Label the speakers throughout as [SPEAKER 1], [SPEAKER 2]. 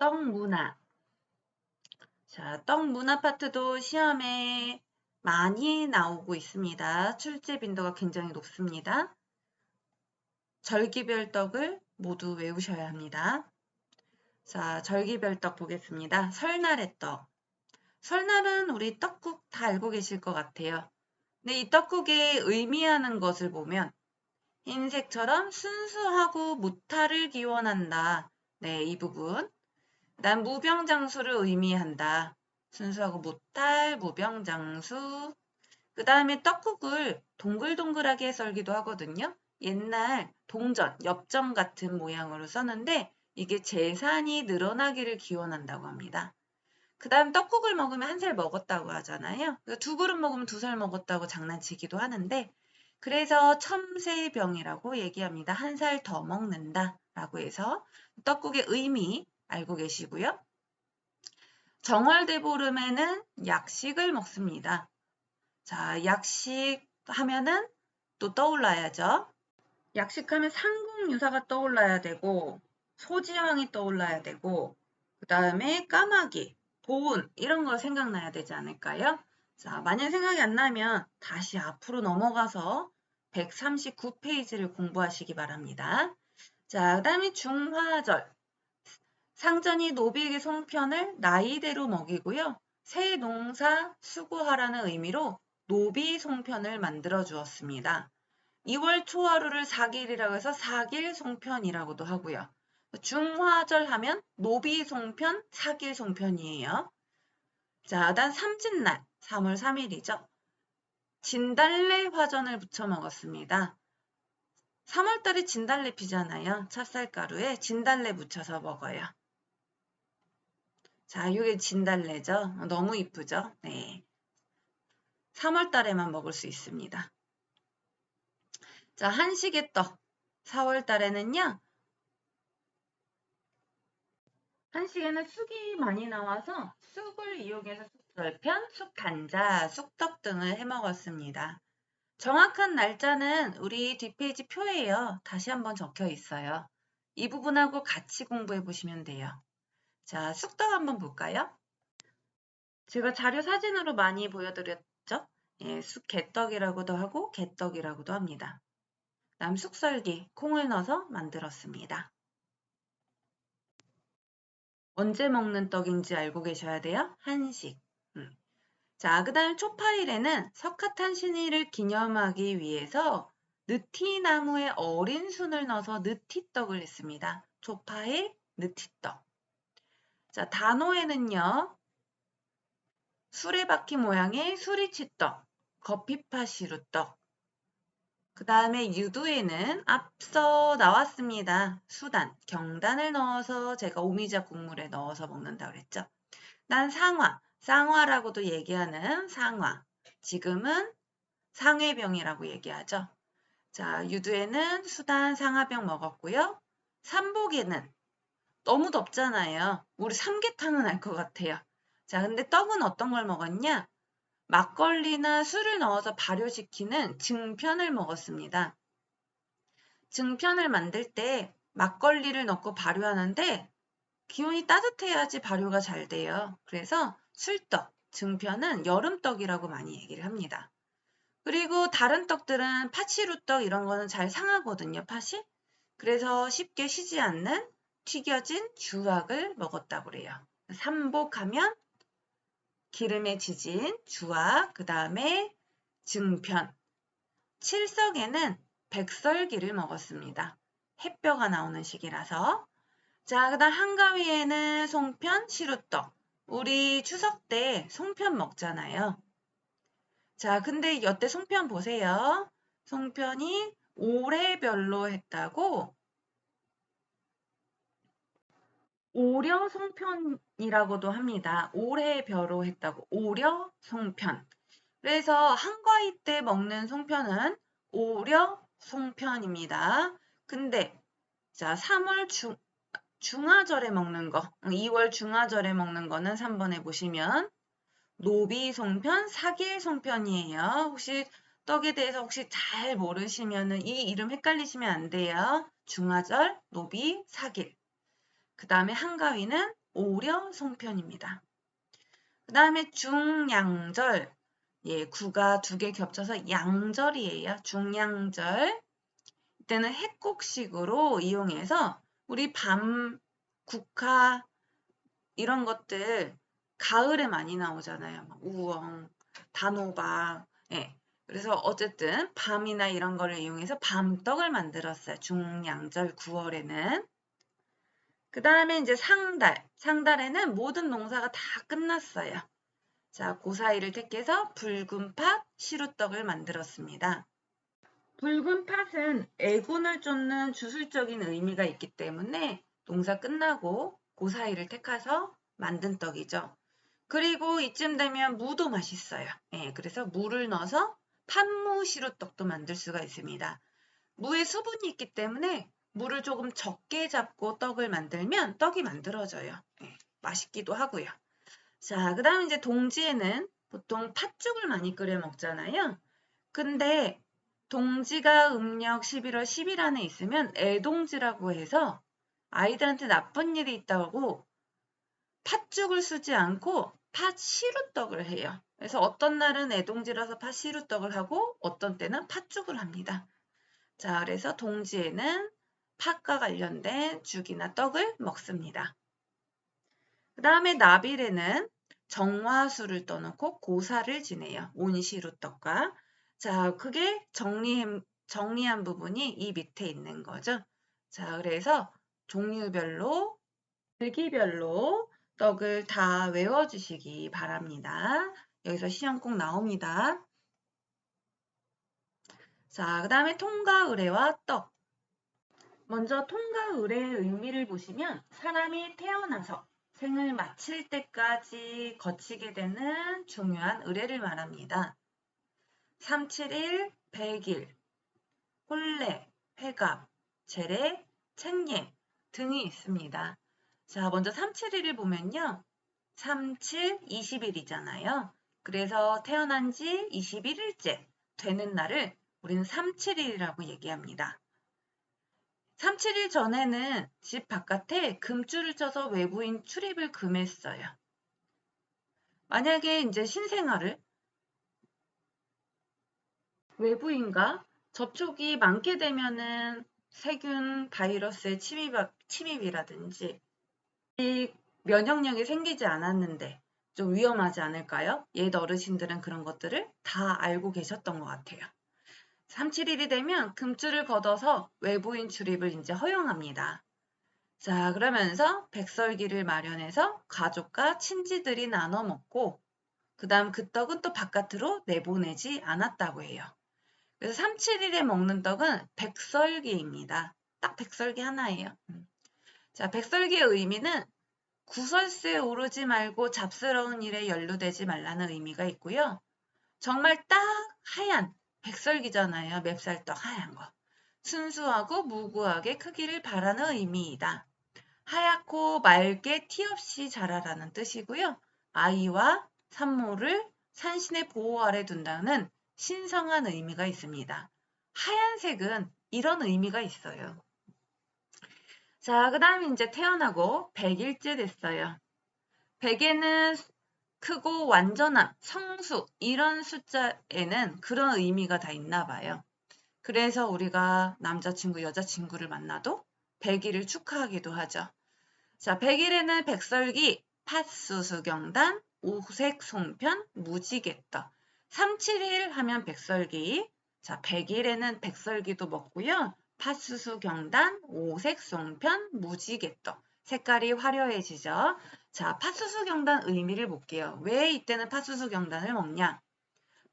[SPEAKER 1] 떡문화. 자, 떡문화 파트도 시험에 많이 나오고 있습니다. 출제 빈도가 굉장히 높습니다. 절기별 떡을 모두 외우셔야 합니다. 자, 절기별 떡 보겠습니다. 설날의 떡. 설날은 우리 떡국 다 알고 계실 것 같아요. 근데 이 떡국에 의미하는 것을 보면 흰색처럼 순수하고 무탈을 기원한다. 네, 이 부분. 난 무병장수를 의미한다. 순수하고 무탈, 무병장수. 그 다음에 떡국을 동글동글하게 썰기도 하거든요. 옛날 동전, 엽전 같은 모양으로 썼는데 이게 재산이 늘어나기를 기원한다고 합니다. 그 다음 떡국을 먹으면 한 살 먹었다고 하잖아요. 두 그릇 먹으면 2살 먹었다고 장난치기도 하는데 그래서 첨세병이라고 얘기합니다. 한 살 더 먹는다 라고 해서 떡국의 의미 알고 계시고요. 정월대보름에는 약식을 먹습니다. 자, 약식 하면은 또 떠올라야죠. 약식하면 상궁유사가 떠올라야 되고 소지황이 떠올라야 되고 그 다음에 까마귀, 보운 이런 거 생각나야 되지 않을까요? 자, 만약 생각이 안 나면 다시 앞으로 넘어가서 139페이지를 공부하시기 바랍니다. 자, 그 다음에 중화절. 상전이 노비에게 송편을 나이대로 먹이고요. 새 농사 수고하라는 의미로 노비 송편을 만들어 주었습니다. 2월 초하루를 4길이라고 해서 4길 송편이라고도 하고요. 중화절 하면 노비 송편, 4길 송편이에요. 자, 단 삼진날, 3월 3일이죠. 진달래 화전을 부쳐 먹었습니다. 3월달에 진달래 피잖아요. 찹쌀가루에 진달래 묻혀서 먹어요. 자, 이게 진달래죠. 너무 이쁘죠? 네. 3월달에만 먹을 수 있습니다. 자, 한식의 떡. 4월달에는요. 한식에는 쑥이 많이 나와서 쑥을 이용해서 쑥절편, 쑥간자, 쑥떡 등을 해 먹었습니다. 정확한 날짜는 우리 뒷페이지 표에요. 다시 한번 적혀 있어요. 이 부분하고 같이 공부해 보시면 돼요. 자, 쑥떡 한번 볼까요? 제가 자료 사진으로 많이 보여드렸죠? 예, 쑥개떡이라고도 하고 개떡이라고도 합니다. 다음 쑥썰기, 콩을 넣어서 만들었습니다. 언제 먹는 떡인지 알고 계셔야 돼요. 한식. 자, 그 다음 초파일에는 석가탄신일을 기념하기 위해서 느티나무에 어린 순을 넣어서 느티떡을 했습니다. 초파일, 느티떡. 자, 단오에는요. 수레바퀴 모양의 수리치떡, 거피파시루떡. 그 다음에 유두에는 앞서 나왔습니다. 수단, 경단을 넣어서 제가 오미자 국물에 넣어서 먹는다고 그랬죠. 난 상화, 쌍화라고도 얘기하는 상화. 지금은 상해병이라고 얘기하죠. 자, 유두에는 수단 상하병 먹었고요. 삼복에는 너무 덥잖아요. 우리 삼계탕은 알 것 같아요. 자, 근데 떡은 어떤 걸 먹었냐? 막걸리나 술을 넣어서 발효시키는 증편을 먹었습니다. 증편을 만들 때 막걸리를 넣고 발효하는데 기온이 따뜻해야지 발효가 잘 돼요. 그래서 술떡, 증편은 여름떡이라고 많이 얘기를 합니다. 그리고 다른 떡들은 파치루떡 이런 거는 잘 상하거든요, 팥이. 그래서 쉽게 쉬지 않는 튀겨진 주악을 먹었다고 그래요. 삼복하면 기름에 지진 주악, 그 다음에 증편. 칠석에는 백설기를 먹었습니다. 햇뼈가 나오는 시기라서. 자, 그 다음 한가위에는 송편, 시루떡. 우리 추석 때 송편 먹잖아요. 자, 근데 여태 송편 보세요. 송편이 올해별로 했다고 오려 송편이라고도 합니다. 올해별로 했다고 오려 송편. 그래서 한가위 때 먹는 송편은 오려 송편입니다. 근데 자, 3월 중하절에 먹는 거, 2월 중하절에 먹는 거는 3번에 보시면 노비 송편, 사길 송편이에요. 혹시 떡에 대해서 혹시 잘 모르시면은 이 이름 헷갈리시면 안 돼요. 중하절, 노비, 사길. 그 다음에 한가위는 오려 송편입니다. 그 다음에 중양절. 예, 구가 두 개 겹쳐서 양절이에요. 중양절. 이때는 핵곡식으로 이용해서 우리 밤, 국화 이런 것들 가을에 많이 나오잖아요. 우엉, 단호박. 예. 그래서 어쨌든 밤이나 이런 거를 이용해서 밤떡을 만들었어요. 중양절 9월에는. 그 다음에 이제 상달. 상달에는 모든 농사가 다 끝났어요. 자, 그 사이를 택해서 붉은 팥, 시루떡을 만들었습니다. 붉은 팥은 애군을 쫓는 주술적인 의미가 있기 때문에 농사 끝나고 그 사이를 택해서 만든 떡이죠. 그리고 이쯤 되면 무도 맛있어요. 예, 그래서 무를 넣어서 팥무 시루떡도 만들 수가 있습니다. 무에 수분이 있기 때문에 물을 조금 적게 잡고 떡을 만들면 떡이 만들어져요. 예, 맛있기도 하고요. 자, 그 다음 이제 동지에는 보통 팥죽을 많이 끓여 먹잖아요. 근데 동지가 음력 11월 10일 안에 있으면 애동지라고 해서 아이들한테 나쁜 일이 있다고 팥죽을 쓰지 않고 팥시루떡을 해요. 그래서 어떤 날은 애동지라서 팥시루떡을 하고 어떤 때는 팥죽을 합니다. 자, 그래서 동지에는 팥과 관련된 죽이나 떡을 먹습니다. 그 다음에 나빌에는 정화수를 떠놓고 고사를 지내요. 온시루떡과. 자, 그게 정리한 부분이 이 밑에 있는 거죠. 자, 그래서 종류별로, 절기별로 떡을 다 외워주시기 바랍니다. 여기서 시험 꼭 나옵니다. 자, 그 다음에 통과 의례와 떡. 먼저 통과 의례의 의미를 보시면 사람이 태어나서 생을 마칠 때까지 거치게 되는 중요한 의례를 말합니다. 371, 100일, 혼례, 회갑, 제례, 책례 등이 있습니다. 자, 먼저 371을 보면요. 37, 20일이잖아요. 그래서 태어난 지 21일째 되는 날을 우리는 371이라고 얘기합니다. 371 전에는 집 바깥에 금줄을 쳐서 외부인 출입을 금했어요. 만약에 이제 신생아를 외부인과 접촉이 많게 되면은 세균, 바이러스의 침입이라든지 면역력이 생기지 않았는데 좀 위험하지 않을까요? 옛 어르신들은 그런 것들을 다 알고 계셨던 것 같아요. 371이 되면 금줄을 걷어서 외부인 출입을 이제 허용합니다. 자, 그러면서 백설기를 마련해서 가족과 친지들이 나눠 먹고 그 다음 그 떡은 또 바깥으로 내보내지 않았다고 해요. 그래서 371에 먹는 떡은 백설기입니다. 딱 백설기 하나예요. 자, 백설기의 의미는 구설수에 오르지 말고 잡스러운 일에 연루되지 말라는 의미가 있고요. 정말 딱 하얀 백설기잖아요. 맵쌀떡 하얀 거. 순수하고 무구하게 크기를 바라는 의미이다. 하얗고 맑게 티 없이 자라라는 뜻이고요. 아이와 산모를 산신의 보호 아래 둔다는 신성한 의미가 있습니다. 하얀색은 이런 의미가 있어요. 자, 그 다음에 이제 태어나고 100일째 됐어요. 100에는 크고 완전한 성수 이런 숫자에는 그런 의미가 다 있나 봐요. 그래서 우리가 남자친구, 여자친구를 만나도 100일을 축하하기도 하죠. 자, 100일에는 백설기, 팥수수경단, 오색 송편, 무지개떡. 371 하면 백설기. 자, 100일에는 백설기도 먹고요. 팥수수경단, 오색 송편, 무지개떡. 색깔이 화려해지죠. 자, 팥수수경단 의미를 볼게요. 왜 이때는 팥수수경단을 먹냐?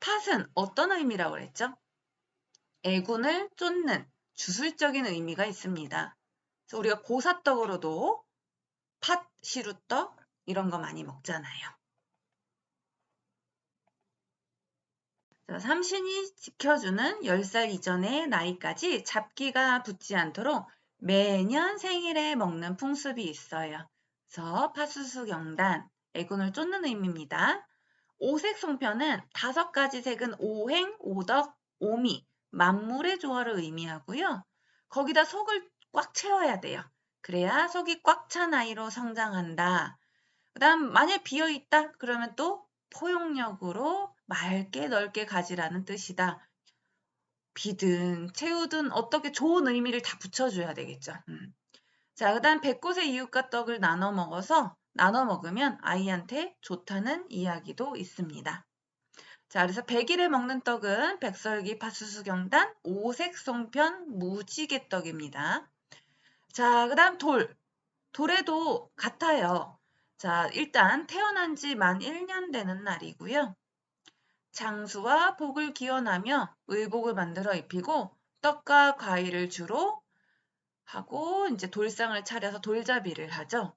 [SPEAKER 1] 팥은 어떤 의미라고 그랬죠? 애군을 쫓는 주술적인 의미가 있습니다. 그래서 우리가 고사떡으로도 팥, 시루떡 이런 거 많이 먹잖아요. 자, 삼신이 지켜주는 10살 이전의 나이까지 잡기가 붙지 않도록 매년 생일에 먹는 풍습이 있어요. 그래서 팥수수경단, 애군을 쫓는 의미입니다. 오색 송편은 5가지 색은 오행, 오덕, 오미, 만물의 조화를 의미하고요. 거기다 속을 꽉 채워야 돼요. 그래야 속이 꽉 찬 아이로 성장한다. 그 다음 만약 비어있다 그러면 또 포용력으로 맑게 넓게 가지라는 뜻이다. 비든 채우든 어떻게 좋은 의미를 다 붙여줘야 되겠죠. 자, 그 다음 100곳의 이웃과 떡을 나눠 먹으면 아이한테 좋다는 이야기도 있습니다. 자, 그래서 100일에 먹는 떡은 백설기 파수수경단 오색송편 무지개떡입니다. 자, 그 다음 돌에도 같아요. 자, 일단 태어난 지 만 1년 되는 날이고요. 장수와 복을 기원하며 의복을 만들어 입히고 떡과 과일을 주로 하고 이제 돌상을 차려서 돌잡이를 하죠.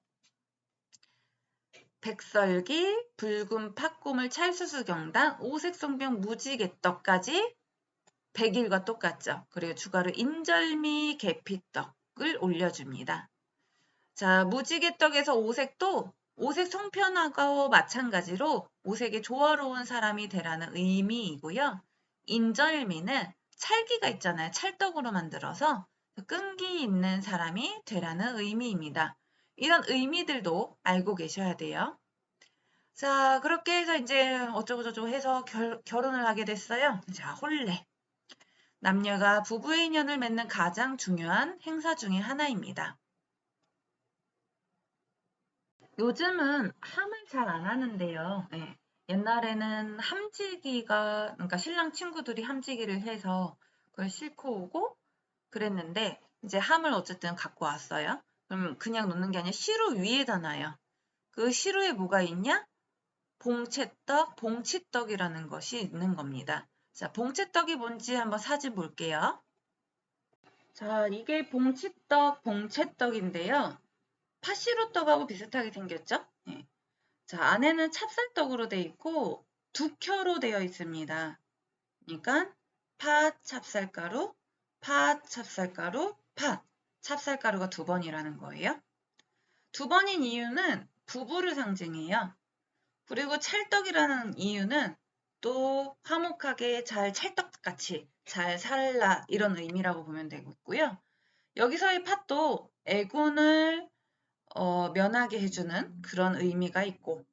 [SPEAKER 1] 백설기, 붉은 팥고물 찰수수경단, 오색송병 무지개떡까지 100일과 똑같죠. 그리고 추가로 인절미, 계피떡을 올려줍니다. 자, 무지개떡에서 오색도 오색 송편하고 마찬가지로 오색의 조화로운 사람이 되라는 의미이고요. 인절미는 찰기가 있잖아요. 찰떡으로 만들어서 끈기 있는 사람이 되라는 의미입니다. 이런 의미들도 알고 계셔야 돼요. 자, 그렇게 해서 이제 어쩌고저쩌고 해서 결혼을 하게 됐어요. 자, 혼례. 남녀가 부부의 인연을 맺는 가장 중요한 행사 중의 하나입니다. 요즘은 함을 잘 안 하는데요. 네. 옛날에는 그러니까 신랑 친구들이 함지기를 해서 그걸 싣고 오고 그랬는데, 이제 함을 어쨌든 갖고 왔어요. 그럼 그냥 놓는 게 아니라 시루 위에다 놔요. 그 시루에 뭐가 있냐? 봉채떡, 봉치떡이라는 것이 있는 겁니다. 자, 봉채떡이 뭔지 한번 사진 볼게요. 자, 이게 봉치떡, 봉채떡인데요. 파시루떡하고 비슷하게 생겼죠? 네. 자, 안에는 찹쌀떡으로 되어 있고 두 켜로 되어 있습니다. 그러니까 팥, 찹쌀가루, 팥, 찹쌀가루, 팥. 찹쌀가루가 두 번이라는 거예요. 두 번인 이유는 부부를 상징해요. 그리고 찰떡이라는 이유는 또 화목하게 잘 찰떡같이 잘 살라 이런 의미라고 보면 되겠고요. 여기서의 팥도 애군을 면하게 해주는 그런 의미가 있고,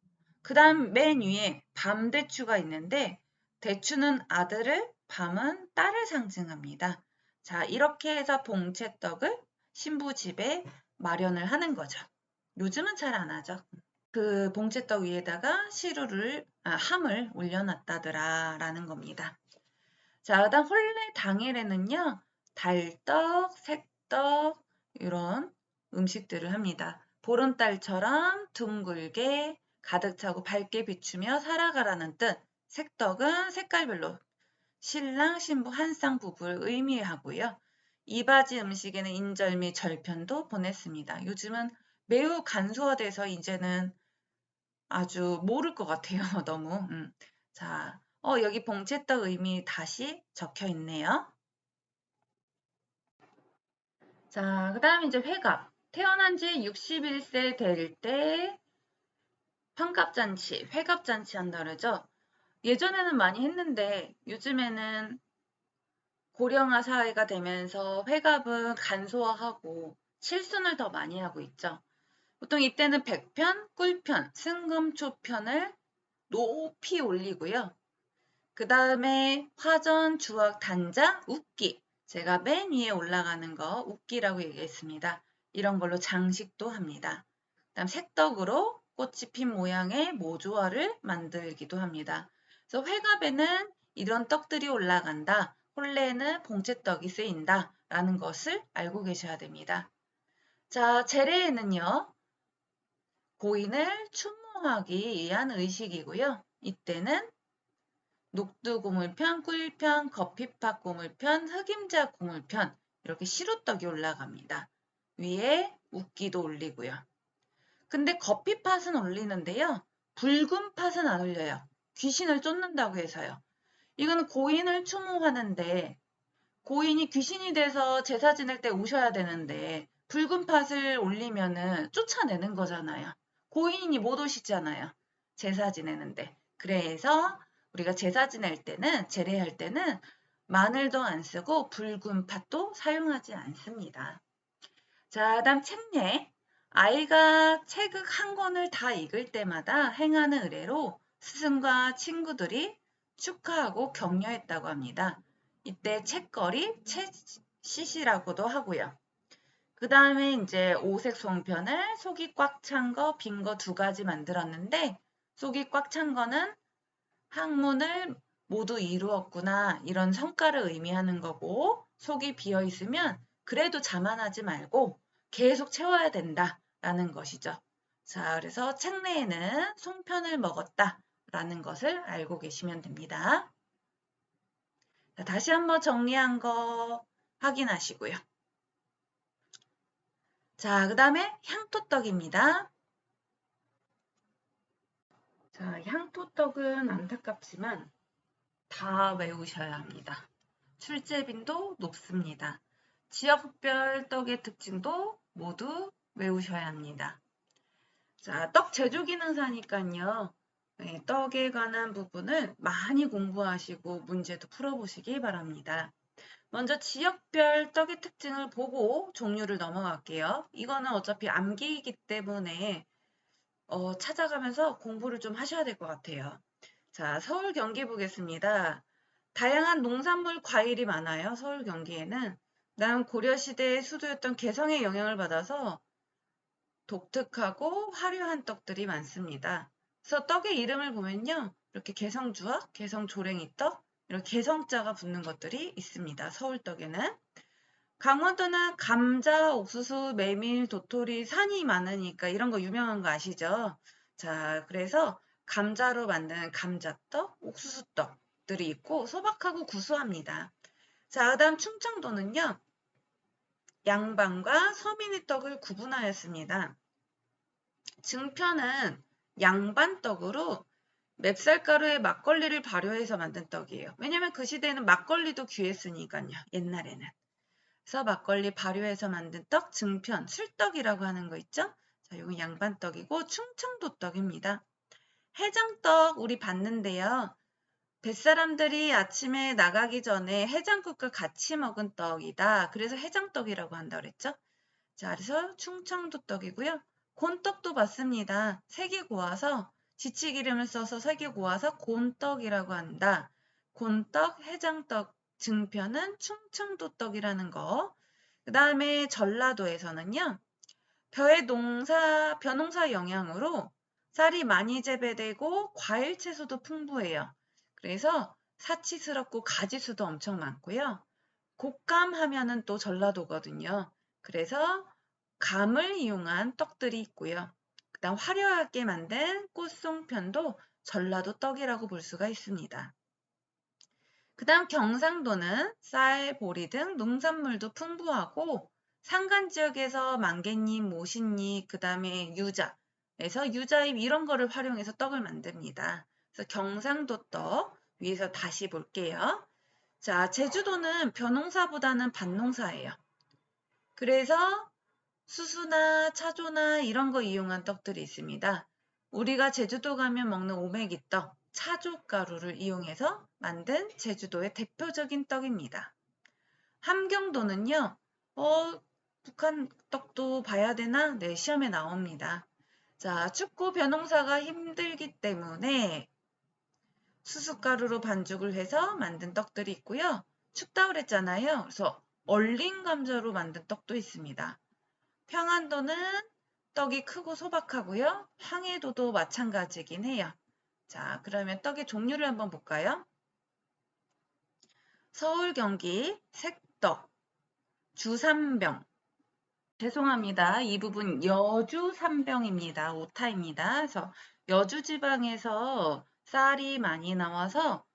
[SPEAKER 1] 그 다음 맨 위에 밤대추가 있는데 대추는 아들을, 밤은 딸을 상징합니다. 자, 이렇게 해서 봉채떡을 신부 집에 마련을 하는 거죠. 요즘은 잘 안 하죠. 그 봉채떡 위에다가 함을 올려놨다더라 라는 겁니다. 자, 그다음 혼례 당일에는요, 달떡, 색떡 이런 음식들을 합니다. 보름달처럼 둥글게 가득 차고 밝게 비추며 살아가라는 뜻. 색떡은 색깔별로 신랑, 신부, 한쌍 부부를 의미하고요. 이바지 음식에는 인절미, 절편도 보냈습니다. 요즘은 매우 간소화돼서 이제는 아주 모를 것 같아요. 너무. 자, 여기 봉채떡 의미 다시 적혀 있네요. 자, 그 다음 이제 회갑. 태어난 지 61세 될 때 환갑잔치, 회갑잔치 한다 그러죠. 예전에는 많이 했는데 요즘에는 고령화 사회가 되면서 회갑은 간소화하고 칠순을 더 많이 하고 있죠. 보통 이때는 백편, 꿀편, 승금초편을 높이 올리고요. 그 다음에 화전, 주악, 단장, 웃기. 제가 맨 위에 올라가는 거 웃기라고 얘기했습니다. 이런 걸로 장식도 합니다. 그 다음 색떡으로 꽃이 핀 모양의 모조화를 만들기도 합니다. 그래서 회갑에는 이런 떡들이 올라간다. 혼례에는 봉채떡이 쓰인다. 라는 것을 알고 계셔야 됩니다. 자, 제례에는요. 고인을 추모하기 위한 의식이고요. 이때는 녹두고물편, 꿀편, 커피팥 고물편, 흑임자 고물편 이렇게 시루떡이 올라갑니다. 위에 웃기도 올리고요. 근데 커피팥은 올리는데요. 붉은 팥은 안 올려요. 귀신을 쫓는다고 해서요. 이건 고인을 추모하는데 고인이 귀신이 돼서 제사 지낼 때 오셔야 되는데 붉은 팥을 올리면은 쫓아내는 거잖아요. 고인이 못 오시잖아요. 제사 지내는데. 그래서 우리가 제사 지낼 때는 제례할 때는 마늘도 안 쓰고 붉은 팥도 사용하지 않습니다. 자, 그다음 책례. 아이가 책을 한 권을 다 읽을 때마다 행하는 의례로 스승과 친구들이 축하하고 격려했다고 합니다. 이때 책거리, 책시시라고도 하고요. 그 다음에 이제 오색 송편을 속이 꽉 찬 거, 빈 거 두 가지 만들었는데 속이 꽉 찬 거는 학문을 모두 이루었구나 이런 성과를 의미하는 거고 속이 비어 있으면 그래도 자만하지 말고 계속 채워야 된다라는 것이죠. 자, 그래서 책내에는 송편을 먹었다라는 것을 알고 계시면 됩니다. 자, 다시 한번 정리한 거 확인하시고요. 자, 그 다음에 향토떡입니다. 자, 향토떡은 안타깝지만 다 외우셔야 합니다. 출제빈도 높습니다. 지역별 떡의 특징도 모두 외우셔야 합니다. 자, 떡 제조 기능사니까요. 네, 떡에 관한 부분을 많이 공부하시고 문제도 풀어보시기 바랍니다. 먼저 지역별 떡의 특징을 보고 종류를 넘어갈게요. 이거는 어차피 암기이기 때문에 찾아가면서 공부를 좀 하셔야 될 것 같아요. 자, 서울 경기 보겠습니다. 다양한 농산물, 과일이 많아요. 서울 경기에는. 그다음 고려시대의 수도였던 개성의 영향을 받아서 독특하고 화려한 떡들이 많습니다. 그래서 떡의 이름을 보면요. 이렇게 개성주악, 개성조랭이떡, 이런 개성자가 붙는 것들이 있습니다. 서울떡에는. 강원도는 감자, 옥수수, 메밀, 도토리, 산이 많으니까 이런 거 유명한 거 아시죠? 자, 그래서 감자로 만든 감자떡, 옥수수떡들이 있고 소박하고 구수합니다. 자, 그다음 충청도는요. 양반과 서민의 떡을 구분하였습니다. 증편은 양반떡으로 맵쌀가루에 막걸리를 발효해서 만든 떡이에요. 왜냐면 그 시대에는 막걸리도 귀했으니까요. 옛날에는. 그래서 막걸리 발효해서 만든 떡, 증편, 술떡이라고 하는 거 있죠? 자, 이건 양반떡이고 충청도 떡입니다. 해장떡 우리 봤는데요. 뱃사람들이 아침에 나가기 전에 해장국과 같이 먹은 떡이다. 그래서 해장떡이라고 한다 그랬죠? 자, 그래서 충청도 떡이고요. 곤떡도 봤습니다. 색이 고와서 지치기름을 써서 색이 고와서 곤떡이라고 한다. 곤떡, 해장떡, 증편은 충청도 떡이라는 거. 그 다음에 전라도에서는요. 벼농사 영향으로 쌀이 많이 재배되고 과일 채소도 풍부해요. 그래서 사치스럽고 가지수도 엄청 많고요. 곶감 하면은 또 전라도거든요. 그래서 감을 이용한 떡들이 있고요. 그다음 화려하게 만든 꽃송편도 전라도 떡이라고 볼 수가 있습니다. 그다음 경상도는 쌀, 보리 등 농산물도 풍부하고 산간 지역에서 망개잎, 모신잎, 그다음에 유자에서 유자잎 이런 거를 활용해서 떡을 만듭니다. 그래서 경상도 떡 위에서 다시 볼게요. 자, 제주도는 벼농사보다는 밭농사예요. 그래서 수수나 차조나 이런 거 이용한 떡들이 있습니다. 우리가 제주도 가면 먹는 오메기떡, 차조가루를 이용해서 만든 제주도의 대표적인 떡입니다. 함경도는요, 북한 떡도 봐야 되나? 네, 시험에 나옵니다. 자, 춥고 벼농사가 힘들기 때문에 수숫가루로 반죽을 해서 만든 떡들이 있고요. 춥다 그랬잖아요. 그래서 얼린 감자로 만든 떡도 있습니다. 평안도는 떡이 크고 소박하고요. 황해도도 마찬가지긴 해요. 자, 그러면 떡의 종류를 한번 볼까요? 서울, 경기, 색떡, 주삼병. 죄송합니다. 이 부분 여주삼병입니다. 오타입니다. 그래서 여주 지방에서 쌀이 많이 나와서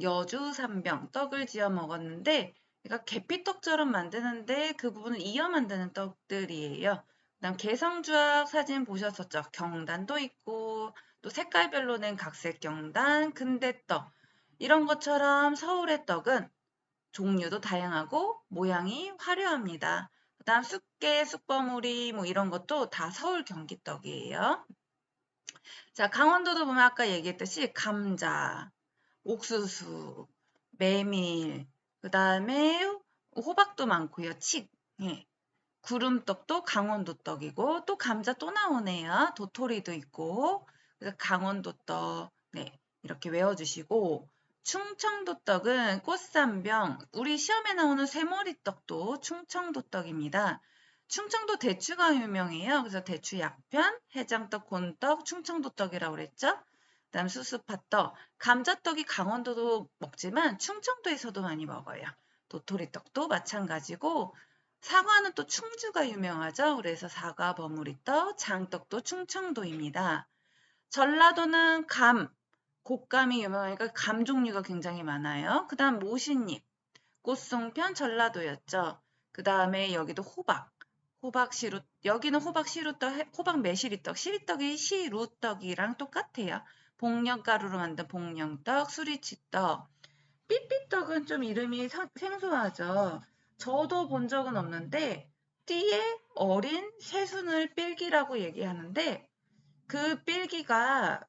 [SPEAKER 1] 여주삼병 떡을 지어 먹었는데 그러니까 계피떡처럼 만드는데 그 부분을 이어 만드는 떡들이에요. 그다음 개성주악 사진 보셨었죠? 경단도 있고 또 색깔별로 낸 각색 경단, 근대떡 이런 것처럼 서울의 떡은 종류도 다양하고 모양이 화려합니다. 그다음 쑥개, 쑥버무리 뭐 이런 것도 다 서울 경기떡이에요. 자, 강원도도 보면 아까 얘기했듯이 감자, 옥수수, 메밀, 그다음에 호박도 많고요. 칡, 예. 구름떡도 강원도 떡이고 또 감자 또 나오네요. 도토리도 있고 그래서 강원도 떡 네, 이렇게 외워주시고 충청도 떡은 꽃삼병 우리 시험에 나오는 새머리 떡도 충청도 떡입니다. 충청도 대추가 유명해요. 그래서 대추 약편, 해장떡, 곤떡, 충청도 떡이라고 그랬죠. 그다음 수수팥떡, 감자떡이 강원도도 먹지만 충청도에서도 많이 먹어요. 도토리떡도 마찬가지고 사과는 또 충주가 유명하죠. 그래서 사과 버무리떡, 장떡도 충청도입니다. 전라도는 감, 곶감이 유명하니까 감 종류가 굉장히 많아요. 그 다음 모신잎, 꽃송편 전라도였죠. 그 다음에 여기도 호박, 호박 시루, 여기는 호박 시루떡, 호박 매시리떡, 시리떡이 시루떡이랑 똑같아요. 복령가루로 만든 복령떡, 수리치떡, 삐삐떡은 좀 이름이 생소하죠. 저도 본 적은 없는데 띠에 어린 새순을 삘기라고 얘기하는데 그 삘기가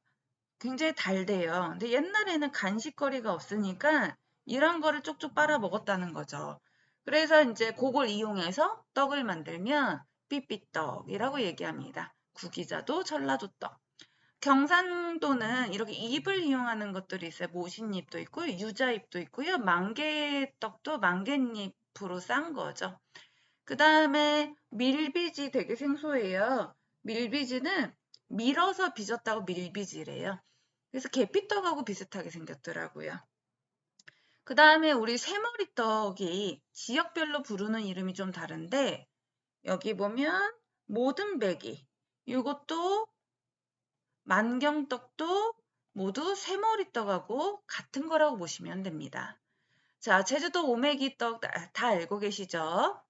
[SPEAKER 1] 굉장히 달대요. 근데 옛날에는 간식거리가 없으니까 이런 거를 쪽쪽 빨아 먹었다는 거죠. 그래서 이제 그걸 이용해서 떡을 만들면 삐삐떡이라고 얘기합니다. 구기자도 전라도떡. 경상도는 이렇게 잎을 이용하는 것들이 있어요. 모신잎도 있고 유자잎도 있고요. 만개떡도 만개잎으로 싼 거죠. 그 다음에 밀비지 되게 생소해요. 밀비지는 밀어서 빚었다고 밀비지래요. 그래서 계피떡하고 비슷하게 생겼더라고요. 그 다음에 우리 새머리떡이 지역별로 부르는 이름이 좀 다른데 여기 보면 모든배기 이것도 만경떡도 모두 새머리떡하고 같은 거라고 보시면 됩니다. 자, 제주도 오메기떡 다 알고 계시죠?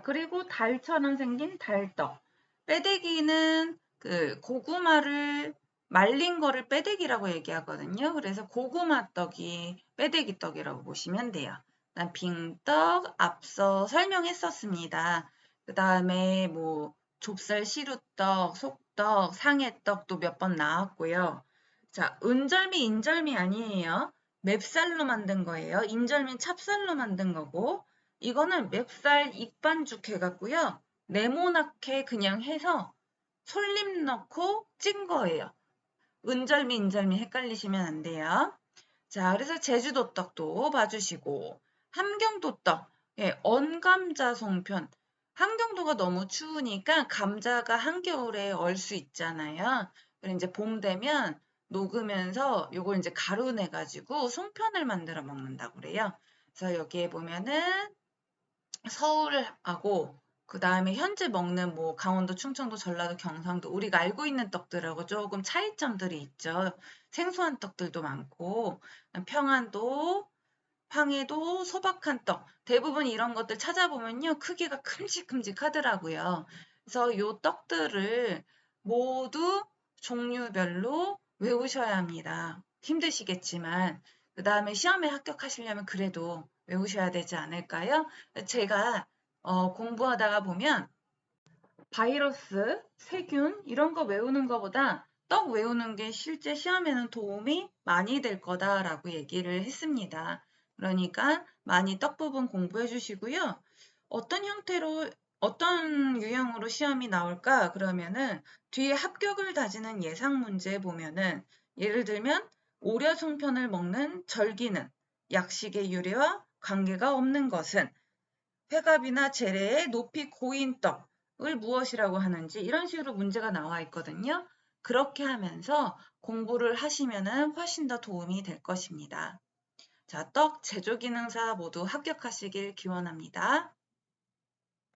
[SPEAKER 1] 그리고 달처럼 생긴 달떡. 빼대기는 그 고구마를 말린 거를 빼대기라고 얘기하거든요. 그래서 고구마 떡이 빼대기 떡이라고 보시면 돼요. 그다음 빙떡 앞서 설명했었습니다. 그 다음에 뭐 좁쌀 시루떡, 속떡, 상해떡도 몇 번 나왔고요. 자, 은절미, 인절미 아니에요. 맵쌀로 만든 거예요. 인절미는 찹쌀로 만든 거고 이거는 맵쌀 익반죽 해갖고요. 네모나게 그냥 해서 솔잎 넣고 찐 거예요. 은절미, 인절미 헷갈리시면 안 돼요. 자, 그래서 제주도 떡도 봐주시고 함경도 떡, 예, 언감자 송편. 함경도가 너무 추우니까 감자가 한겨울에 얼 수 있잖아요. 그리고 이제 봄 되면 녹으면서 요걸 이제 가루 내가지고 송편을 만들어 먹는다고 그래요. 그래서 여기에 보면은 서울하고 그 다음에 현재 먹는 뭐 강원도, 충청도, 전라도, 경상도 우리가 알고 있는 떡들하고 조금 차이점들이 있죠. 생소한 떡들도 많고 평안도, 황해도, 소박한 떡 대부분 이런 것들 찾아보면요. 크기가 큼직큼직하더라고요. 그래서 이 떡들을 모두 종류별로 외우셔야 합니다. 힘드시겠지만 그 다음에 시험에 합격하시려면 그래도 외우셔야 되지 않을까요? 제가 공부하다가 보면 바이러스, 세균 이런 거 외우는 것보다 떡 외우는 게 실제 시험에는 도움이 많이 될 거다라고 얘기를 했습니다. 그러니까 많이 떡 부분 공부해 주시고요. 어떤 형태로 어떤 유형으로 시험이 나올까? 그러면은 뒤에 합격을 다지는 예상 문제 보면은 예를 들면 오려 송편을 먹는 절기는 약식의 유래와 관계가 없는 것은 회갑이나 재래의 높이 고인 떡을 무엇이라고 하는지 이런 식으로 문제가 나와 있거든요. 그렇게 하면서 공부를 하시면은 훨씬 더 도움이 될 것입니다. 자, 떡 제조기능사 모두 합격하시길 기원합니다.